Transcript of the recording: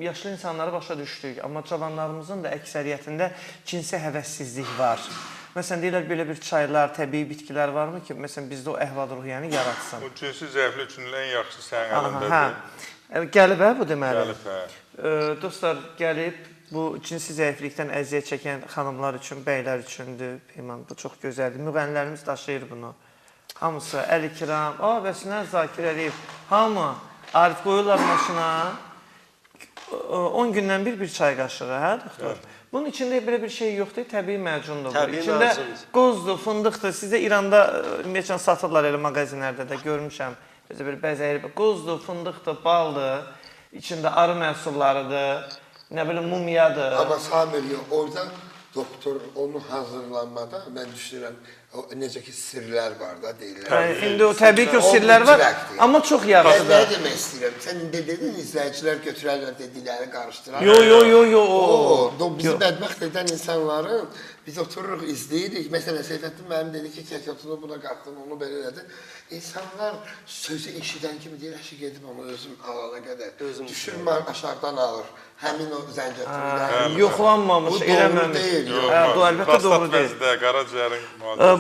yaşlı insanları başa düşdük, amma cavanlarımızın da əksəriyyətində cinsi həvəssizlik var. Məsələn, deyirlər, belə bir çaylar, təbii bitkilər varmı ki, məsələn, bizdə o əhval-ruhiyyəni yaratsın? O cinsi zəiflik üçün ən yaxşı sənin əlindədir. Gəlib, bu deməli. Gəlib, Dostlar, gəlib, bu cinsi zəiflikdən əziyyət çəkən xanımlar üçün, bəylər üçündür. Peyman, bu çox gözəldir. Müğənnilərimiz daşıyır bunu. Hamısı, Əli-Kiram, Bəsinər, Zakir Əliyev, hamı, Arif qoyurlar maşına. 10 gündən bir çay qaşığı, hə, doktor? Bunun içində belə bir şey yoxdur, təbii macundur. İçində qozdur, fındıqdır. Sizdə İranda ümumiyyətlə satırlar elə mağazinlərdə də görmüşəm. Bir bəzəyir, qozdur, fındıqdır, baldır. İçində arı məhsullarıdır, nə bilim mumiyadır. Amma Samir, orada doktor onu hazırlanmada mən düşünürəm, necə ki sirlər var da deyirlər. İndi o təbii ki o sirlər var, amma çox yaxşıdır. Nə demək istəyirəm? Sən dedin, izləyicilər götürərlər dedikləri qarışdırar. Yo. Bizi bədbəxt edən insanların biz otururuq, izləyirik. Məsələn, Seyfəddin mənim dedi ki, kəkotunu buna qatdım, onu belə elədi. İnsanlar sözü eşidən kimi deyir, əşi gedib onu özüm alana qədər. Düşürmə aşağıdan alır. Həmin o zəncətində. Yoxlanmamış, eləməmiş. Bu doğru deyil. Bu əlbəttə doğru deyil. Prostat vəzdə, qaraciyərin müalicəsində.